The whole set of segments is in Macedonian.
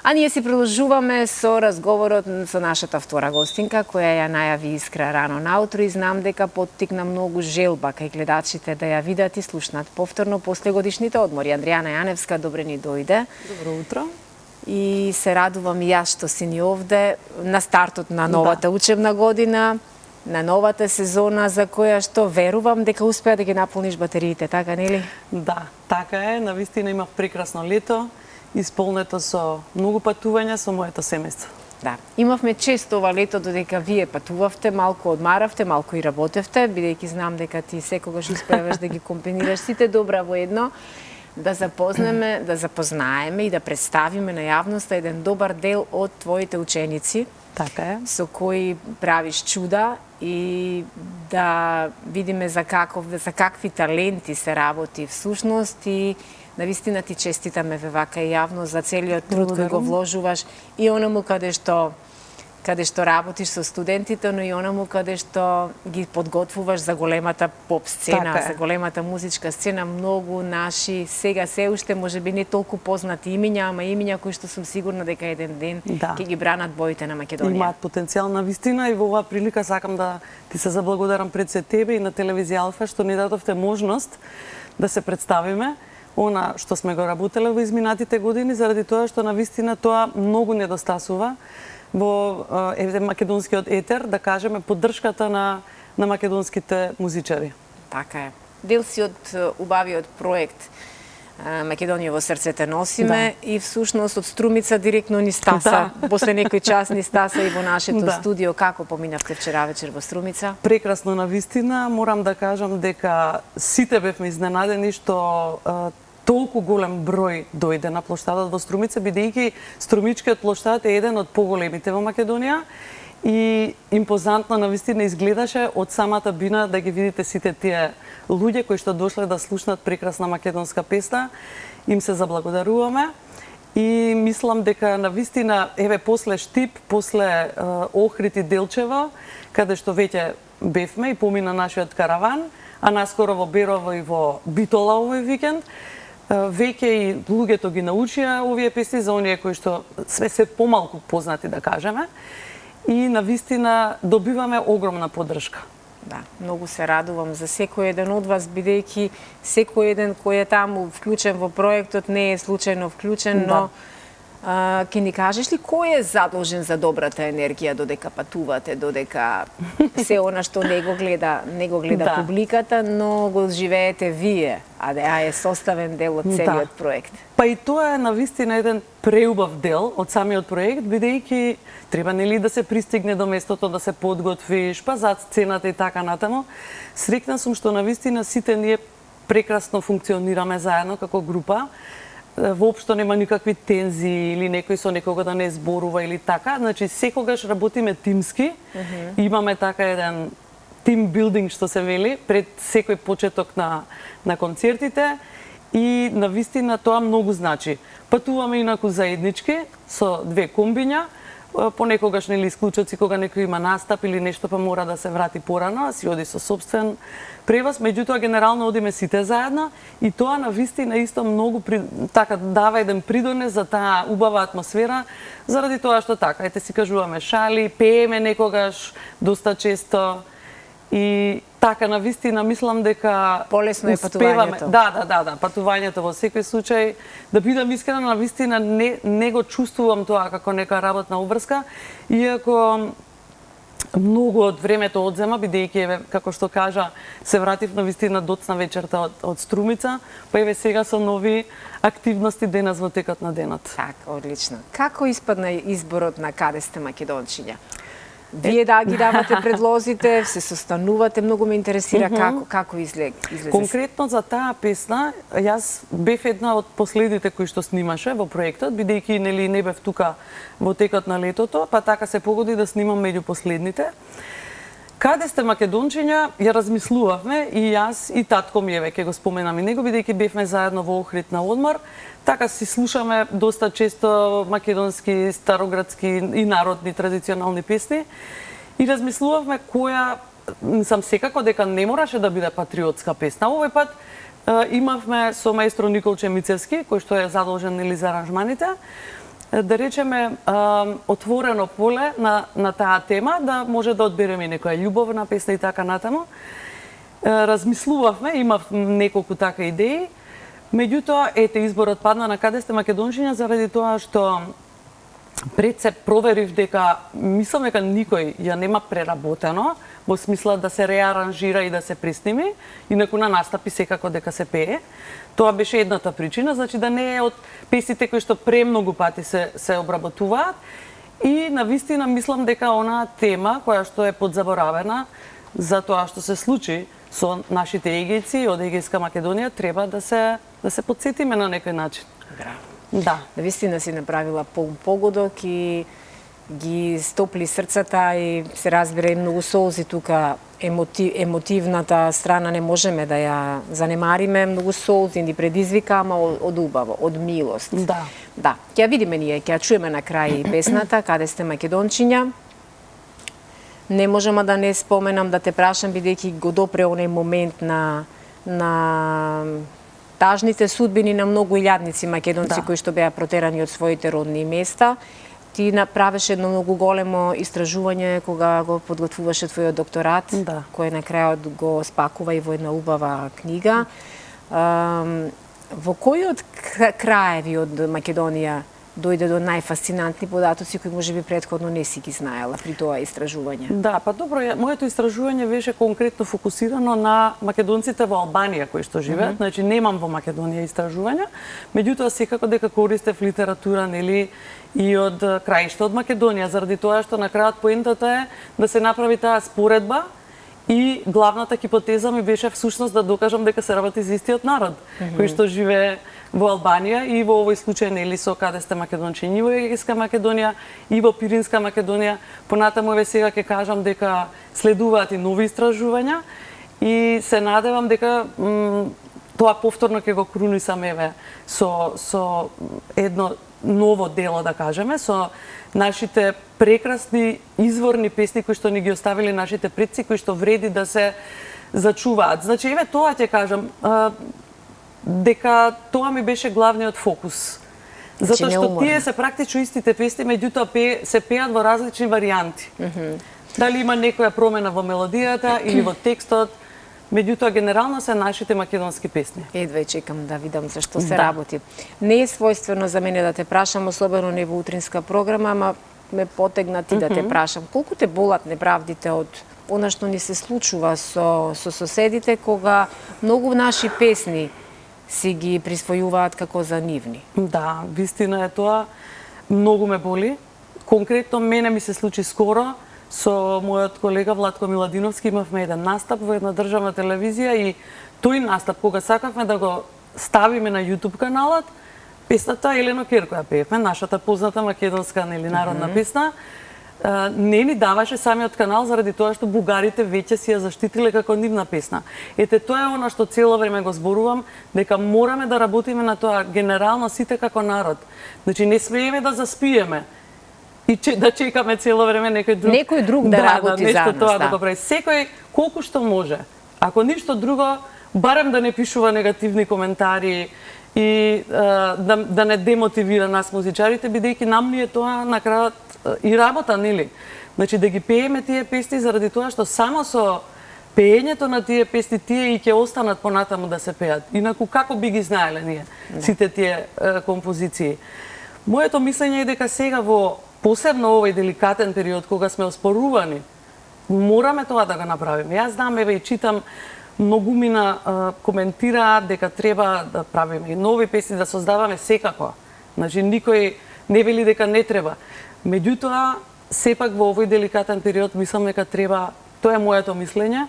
А ние си продолжуваме со разговорот со нашата втора гостинка, која ја најави Искра рано наутро и знам дека поттикна многу желба кај гледачите да ја видат и слушнат повторно после годишните одмори. Андријана Јаневска, добре ни дојде. Добро утро. И се радувам и јас што си ни овде на стартот на новата учебна година, на новата сезона за која што верувам дека успеа да ги наполниш батериите, така нели? Да, така е. Навистина имав прекрасно лето, исполнето со многу патувања со моето семејство. Да, имавме често ова лето додека вие патувавте, малку одмаравте, малку и работевте, бидејќи знам дека ти секогаш успеваш да ги комбинираш сите добра во едно, да запознаеме и да представиме на јавноста еден добар дел од твоите ученици. Така е. Со кои правиш чуда и да видиме за какви таленти се работи всушност и навистина ти честитаме ве вака и јавно за целиот труд кој го вложуваш и онаму каде што работиш со студентите, но и онаму каде што ги подготвуваш за големата поп сцена, за големата музичка сцена. Многу наши сега се уште можеби не толку познати имиња, ама имиња кои што сум сигурна дека еден ден ќе ги бранат боите на Македонија. Имаат потенцијал на вистина и во оваа прилика сакам да ти се заблагодарам пред се тебе и на телевизија Алфа што ни дадовте можност да се представиме она што сме го работеле во изминатите години, заради тоа што навистина тоа многу недостасува во македонскиот етер, да кажеме, поддршката на македонските музичари. Така е. Дел си од убавиот проект Македонија во срцете носиме и всушност од Струмица директно ни стаса, после некој час ни стаса и во нашето студио. Како поминавте вчера вечер во Струмица? Прекрасно навистина, морам да кажам дека сите бевме изненадени што толку голем број дојде на плоштадот во Струмица, бидејќи Струмичкиот плоштад е еден од поголемите во Македонија и импозантно навистина изгледаше од самата бина да ги видите сите тие луѓе кои што дошле да слушнат прекрасна македонска песна. Им се заблагодаруваме и мислам дека навистина после Штип, после Охрид и Делчево, каде што веќе бевме и помина нашиот караван, а наскоро во Берово и во Битола овој викенд, веќе и луѓето ги научија овие песни за оние кои што се помалку познати, да кажеме, и навистина добиваме огромна поддршка. Да, многу се радувам за секој еден од вас, бидејќи секој еден кој е таму вклучен во проектот не е случајно вклучен, но ќе ни кажеш ли кој е задолжен за добрата енергија додека патувате, додека се она што не го гледа публиката, но го живеете вие, а е составен дел од целиот проект? Па и тоа е навистина еден преубав дел од самиот проект, бидејќи треба нели да се пристигне до местото, да се подготвиш, па зад сцената и така натаму. Среќна сум што навистина сите ние прекрасно функционираме заедно како група. Воопшто нема никакви тензии или некој со некого да не зборува или така. Значи, секогаш работиме тимски. Имаме така еден тим билдинг, што се вели, пред секој почеток на концертите. И навистина тоа многу значи. Патуваме инаку заеднички со две комбиња. Понекогаш нели исклучоци кога некој има настап или нешто па мора да се врати порано, си оди со собствен превоз, меѓутоа генерално одиме сите заедно и тоа навистина исто многу така дава еден придонес за таа убава атмосфера, заради тоа што така, ете си кажуваме шали, пееме некогаш доста често и така навистина мислам дека полесно е патувањето. Да, патувањето во секој случај, да бидам искрена, навистина не го чувствувам тоа како нека работна обврска, иако многу од времето одзема, бидејќи како што кажа, се вратив навистина доцна вечерта од Струмица, па еве сега со нови активности денес во текот на денот. Така, одлично. Како испадна изборот на Каде сте македончиња? Вие ги давате предлозите, се состанувате, многу ме интересира како излезе. Конкретно за таа песна, јас бев една од последните кои што снимаше во проектот, бидејќи нели не бев тука во текот на летото, па така се погоди да снимам меѓу последните. Каде сте македончиња, ја размислувавме и јас и татко ми ќе го споменам и него, бидејќи бевме заедно во Охрид на одмор. Така си слушаме доста често македонски, староградски и народни традиционални песни. И размислувавме која, сам секако дека не мораше да биде патриотска песна. Овој пат имавме со маестро Николче Мицевски, кој што е задолжен за аранжманите. да речеме, отворено поле на таа тема, да може да одбереме некоја љубовна песна и така натаму. Размислувавме, имав неколку така идеи, меѓутоа, ете, изборот падна на Каде сте македончиња заради тоа што пред се проверив дека, мислам дека никој ја нема преработено, во смисла да се реаранжира и да се пресними, инаку на настапи секако дека се пее. Тоа беше едната причина, значи да не е од песните кои што премногу пати се обработуваат. И навистина мислам дека онаа тема која што е подзаборавена за тоа што се случи со нашите егејци од Егејска Македонија треба да се потсетиме на некој начин. Да. Навистина си направила погодок и ги стопли срцата и се разбира и многу солзи тука. Емотивната страна не можеме да ја занемариме, многу солзи ни предизвика, ама од убаво, од милост. Да. Да, ќе видиме ние, ќе чуеме на крај песната Каде сте македончиња. Не можам да не споменам да те прашам, бидејќи го допре оној момент на тажните судбини на многу илјадници македонци кои што беа протерани од своите родни места. Ти направеше едно многу големо истражување кога го подготвуваше твојот докторат, кој на крајот го спакува и во една убава книга. Во кој од краеви од Македонија дојде до најфасцинантни податоци кои можеби претходно не си ги знаела при тоа истражување? Да, па добро, моето истражување беше конкретно фокусирано на македонците во Албанија кои што живеат, значи немам во Македонија истражувања, меѓутоа секако дека користев литература, нели, и од краишта од Македонија, заради тоа што на крајот поентата е да се направи таа споредба и главната хипотеза ми беше всушност да докажам дека се работи за истиот народ кој што живее во Албанија и во овој случај нели со Каде сте македончиња во Егејска Македонија и во Пиринска Македонија. Понатаму еве сега ќе кажам дека следуваат и нови истражувања и се надевам дека тоа повторно ќе го крунисам еве со едно ново дело, да кажеме, со нашите прекрасни изворни песни кои што ни ги оставиле нашите предци, кои што вреди да се зачуваат. Значи, еве тоа ќе кажам, дека тоа ми беше главниот фокус. Затоа што тие се практично истите песни, меѓутоа се пеат во различни варијанти. Дали има некоја промена во мелодијата или во текстот, меѓутоа генерално се нашите македонски песни. Едва и чекам да видам за што се работи. Не е својствено за мене да те прашам, особено не во утринска програма, ама ме потегна ти да те прашам. Колку те болат неправдите од она што ни се случува со соседите, кога многу наши песни си ги присвојуваат како за нивни? Да, вистина е тоа. Многу ме боли. Конкретно мене ми се случи скоро. Со мојот колега Владко Миладиновски имавме еден настап во една државна телевизија и тој настап, кога сакавме да го ставиме на YouTube каналот, песната Елено Кер која пеевме, нашата позната македонска нели народна песна, не ни даваше самиот канал заради тоа што бугарите веќе си ја заштитиле како нивна песна. Ете, тоа е она што цело време го зборувам, дека мораме да работиме на тоа генерално сите како народ. Значи не смееме да заспиеме и да чекаме цело време некој друг да работи за нас. Тоа да го прави. Секој колку што може. Ако ништо друго, барем да не пишува негативни коментари и да не демотивира нас музичарите, бидејќи нам ни е тоа на крајот и работа, нели? Значи да ги пееме тие песни заради тоа што само со пеењето на тие песни тие и ќе останат понатаму да се пеат. Инаку како би ги знаеле ние сите тие композиции? Моето мислење е дека сега посебно овој деликатен период кога сме оспорувани, мораме тоа да го направиме. Јас знам, еве и читам, многумина коментираат дека треба да правиме и нови песни, да создаваме секако. Значи никој не вели дека не треба. Меѓутоа, сепак во овој деликатен период мислам дека треба, тоа е моето мислење,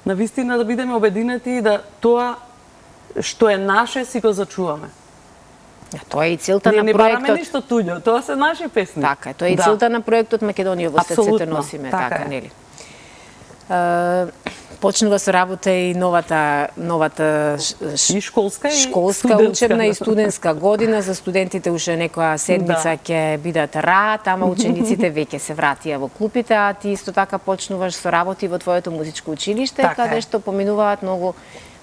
навистина да бидеме обединети и да тоа што е наше си го зачуваме. Тоа е и целта на проектот. Не бараме ништо туѓо, тоа се наши песни. Така е, тоа е и целта на проектот Македонија во срцето носиме, така нели. Почнува со работа и новата и школска учебна и студентска година. За студентите уште некоја седмица ќе бидат рад, ама учениците веќе се вратија во клупите, а ти исто така почнуваш со работи во твоето музичко училиште, каде што поминуваат многу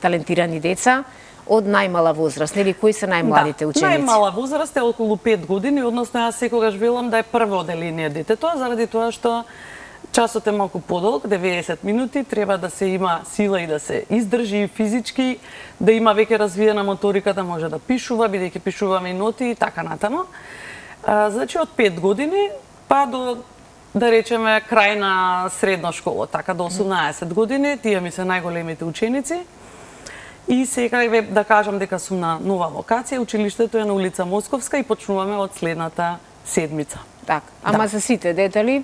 талентирани деца од најмала возраст, нели кои се најмладите ученици? Најмала возраст е околу 5 години, односно јас секогаш велам да е прво оделение детето, заради тоа што часот е малку подолг, 90 минути, треба да се има сила и да се издржи физички, да има веќе развиена моторика, да може да пишува, бидејќи пишуваме и ноти и така натаму. Значи од 5 години па до, да речеме, крај на средна школа, така до 18 години, тие ми се најголемите ученици. И сега да кажам дека сум на нова локација, училиштето е на улица Московска и почнуваме од следната седмица. Така, ама за сите детали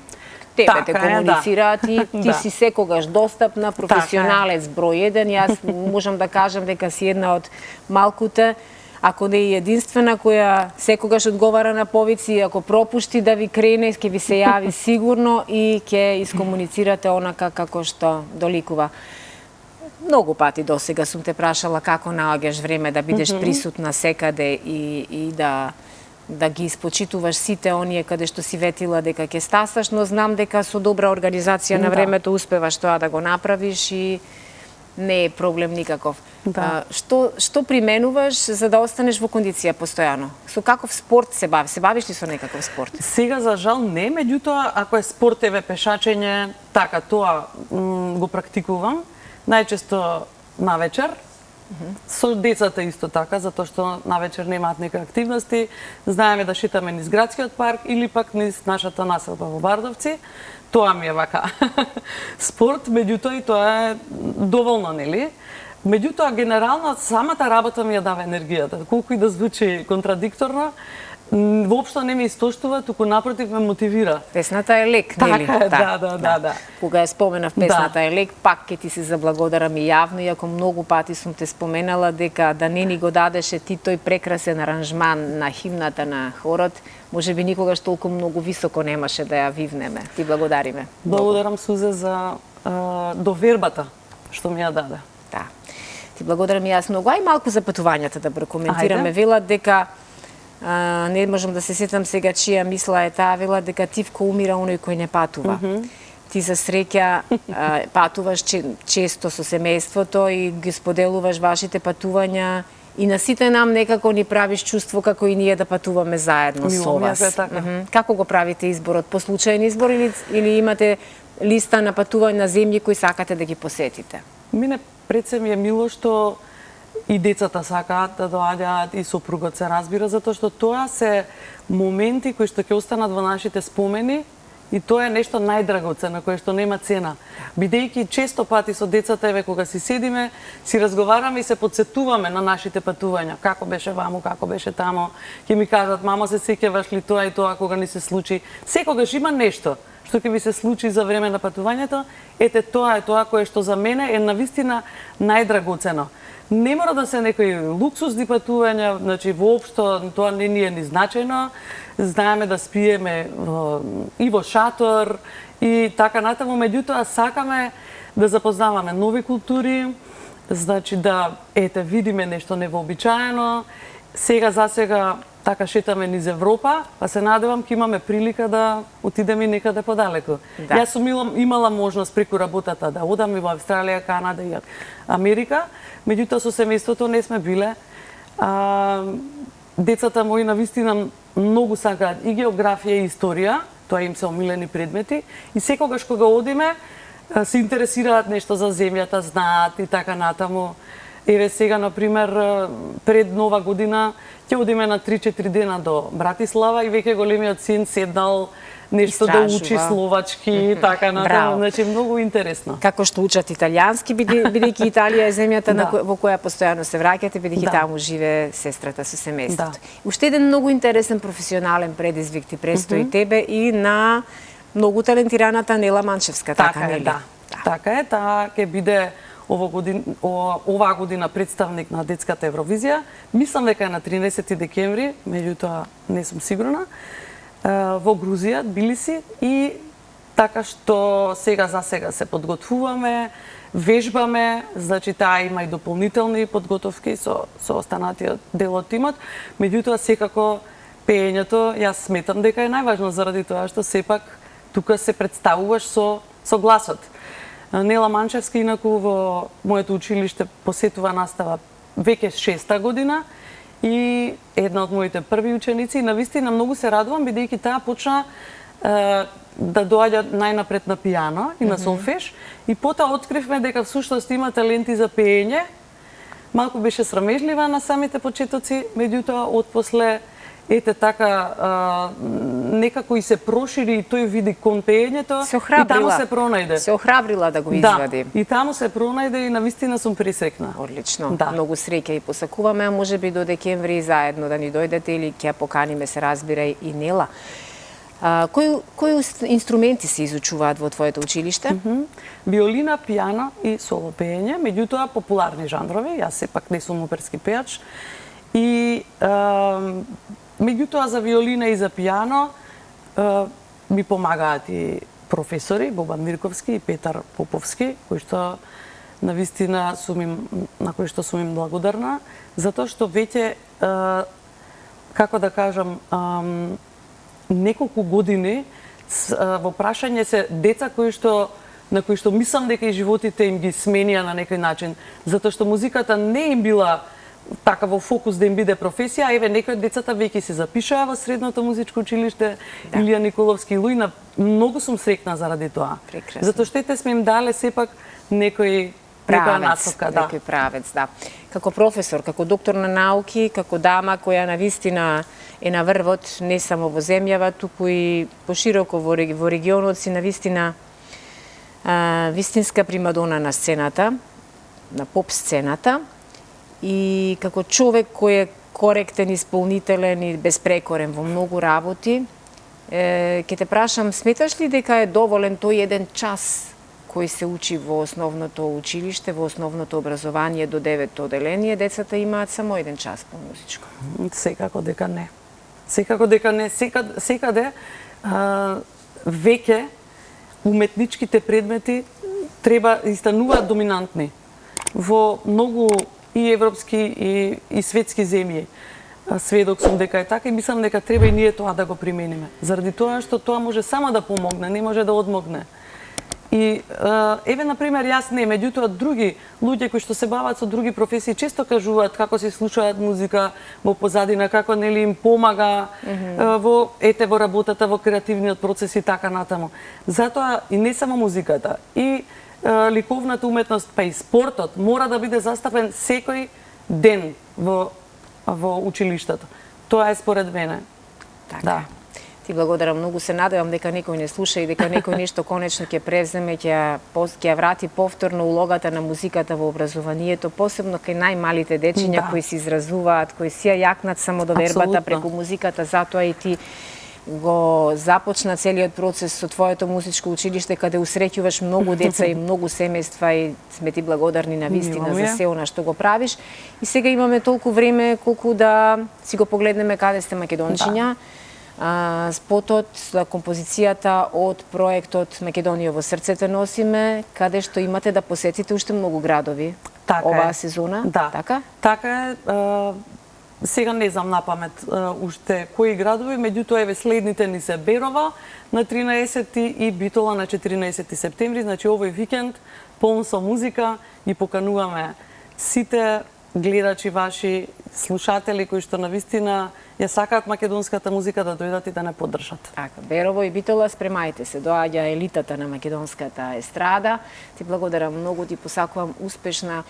тебе те комуницираат и ти си секогаш достапна, професионалец број 1. Јас можам да кажам дека си една од малкуте, ако не е единствена, која секогаш одговара на повици и ако пропушти да ви крене, ќе ви се јави сигурно и ќе искомуницирате онака како што доликува. Многу пати досега сум те прашала како наоѓаш време да бидеш присутна секаде и да ги испочитуваш сите оние каде што си ветила дека ќе стасаш, но знам дека со добра организација на времето успеваш тоа да го направиш и не е проблем никаков. Што применуваш за да останеш во кондиција постојано? Со каков спорт се бавиш? Се бавиш ли со некаков спорт? Сега за жал не, меѓутоа ако е спорт еве пешачење, така тоа го практикувам. Најчесто навечер, со децата исто така, затоа што навечер немаат некои активности, знаеме да шетаме низ градскиот парк или пак низ нашата населба во Бардовци. Тоа ми е вака спорт, меѓутоа и тоа е доволно, нели? Меѓутоа, генерално, самата работа ми ја дава енергијата. Колку и да звучи контрадикторно, воопшто не ме истоштува, туку напротив ме мотивира. Песната е лек, нели? Така, да. Кога ја споменав песната е лек, пак ќе ти се заблагодарам и јавно, иако многу пати сум те споменала дека да не ни го дадеше ти тој прекрасен аранжман на химната на хорот, може би никогаш толку многу високо немаше да ја вивнеме. Ти благодариме. Благодарам, Сузе, за довербата што ми ја даде. Да. Ти благодарам и јас многу. Ај малку за патувањата да прокоментираме. Велат дека не можам да се сетам сега чија мисла е таа, велат дека тивко умира оној кој не патува. Ти за среќа патуваш често со семејството и ги споделуваш вашите патувања и на сите нам некако ни правиш чувство како и ние да патуваме заедно со вас. Како го правите изборот? По случаен избор или имате листа на патување на земји кои сакате да ги посетите? Мене пред се ми е мило што и децата сакаат да доаѓаат и сопругот се разбира, затоа што тоа се моменти кои што ќе останат во нашите спомени и тоа е нешто најдрагоцено, кое што нема цена. Бидејќи често пати со децата, еве кога си седиме, си разговараме и се подсетуваме на нашите патувања. Како беше ваму, како беше тамо. Ќе ми кажат, мамо, се сеќаваш ли тоа и тоа кога ни се случи. Секогаш има нешто што ќе ви се случи за време на патувањето. Ете, тоа е тоа кое што за мене е навистина најдрагоцено. Не мора да се некои луксузни патувања, значи воопшто тоа не ни е ни значајно. Знаеме да спиеме и во шатор и така натаму, меѓутоа сакаме да запознаваме нови култури, значи да видиме нешто невообичаено. Сега така шетаме низ Европа, па се надевам ќе имаме прилика да отидеме и некаде подалеку. Јас сум имала можност преку работата да одам и во Австралија, Канада и Америка, меѓутоа со семејството не сме биле. Децата мои навистина многу сакаат и географија и историја, тоа им се омилени предмети и секогаш кога одиме се интересираат нешто за земјата, знаат и така натаму. Еве сега, например, пред Нова година ќе одиме на 3-4 дена до Братислава и веќе големиот син седнал нешто да учи словачки и така натаму, значи многу интересно. Како што учат италијански, бидејќи Италија е земјата во која постојано се враќате, бидејќи таму живее сестрата со семејството. Уште еден многу интересен професионален предизвик ти престои тебе и на многу талентираната Нела Манчевска, така нели? Така е, таа ќе биде оваа година представник на Детската Евровизија. Мислам дека е на 13 декември, меѓутоа не сум сигурна, во Грузија, Тбилиси, и така што сега за сега се подготвуваме, вежбаме, значи таа има и дополнителни подготовки со останатиот дел од тимот, меѓутоа секако пеењето јас сметам дека е најважно заради тоа што сепак тука се представуваш со гласот. Нела Манчевска, инаку во моето училиште посетува настава веќе 6-та година и една од моите први ученици. Навистина многу се радувам бидејќи таа почна да доаѓа најнапред на пијано и на солфеж и потоа откривме дека всушност има таленти за пеење. Малку беше срамежлива на самите почетоци, меѓутоа отпосле ете така некако и се прошири и тој види кон пеењето и таму се пронајде. Се охрабрила да го извади. Да, и таму се пронајде и навистина сум пресекна. Одлично. Да. Многу среќа и посакуваме, а можеби до декември заедно да ни дојдете или ќе ја поканиме, се разбира, и Нела. Кои инструменти се изучуваат во твоето училиште? Виолина, пијано и соло пеење, меѓутоа популарни жанрови, јас сепак не сум оперски пејач. И меѓутоа за виолина и за пијано ми помагаат и професори Бобан Мирковски и Петар Поповски, кои што навистина на кои што сум им благодарна, затоа што веќе како да кажам неколку години во прашање се деца на кои што мислам дека и животите им ги сменија на некој начин, затоа што музиката не им била така во фокус да им биде професија, еве некои од децата веќе се запишаа во средното музичко училиште Илија Николовски и Луина. Многу сум срекна заради тоа. Прекрасно. Затоа што сме им дале сепак некоја насока, да. Некој правец, да. Како професор, како доктор на науки, како дама која навистина е на врвот не само во земјава, туку и пошироко во регионот, си навистина вистинска примадона на сцената, на поп сцената, и како човек кој е коректен, исполнителен и безпрекорен во многу работи, ќе те прашам, сметаш ли дека е доволен тој еден час кој се учи во основното училиште, во основното образование до 9-то оделение, децата имаат само еден час по музичко? Секако дека не. Секако дека не. Секаде веќе уметничките предмети треба и стануваат доминантни во многу и европски и светски земји. Сведок сум дека е така и мислам дека треба и ние тоа да го примениме. Заради тоа што тоа може само да помогне, не може да одмогне. И еве на пример јас не, меѓутоа други луѓе кои што се бават со други професии често кажуваат како се слушаат музика во позадина, како нели им помага во работата, во креативниот процес и така натаму. Затоа и не само музиката, и ликовната уметност, па и спортот мора да биде застапен секој ден во училиштето. Тоа е според мене. Така. Да. Ти благодарам многу, се надевам дека некој не слуша и дека некој нешто конечно ќе превземе, ќе ја врати повторно улогата на музиката во образованието, посебно кај најмалите дечиња кои се изразуваат, кои си ја јакнат самодовербата преку музиката, затоа и ти го започна целиот процес со твоето музичко училиште, каде усреќуваш многу деца и многу семејства и сме ти благодарни на вистина за се она што го правиш. И сега имаме толку време колку да си го погледнеме каде сте македончиња. Спотот, композицијата од проектот Македонија во срцете носиме, каде што имате да посетите уште многу градови оваа сезона. Да. Така? Така е. Сега не знам на памет уште кои градови, меѓутоа еве следните ни се Берова на 13 и Битола на 14 септември, значи овој викенд полн со музика и покануваме сите гледачи ваши, слушатели кои што навистина ја сакаат македонската музика да дојдат и да не поддржат. Така, Берово и Битола, спремајте се, доаѓа елитата на македонската естрада. Ти благодарам многу, ти посакувам успешна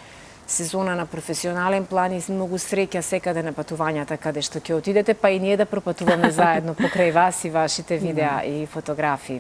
сезона на професионален план и многу среќа секаде на патувањата каде што ќе отидете, па и ние да пропатуваме заедно покрај вас и вашите видеа и фотографии.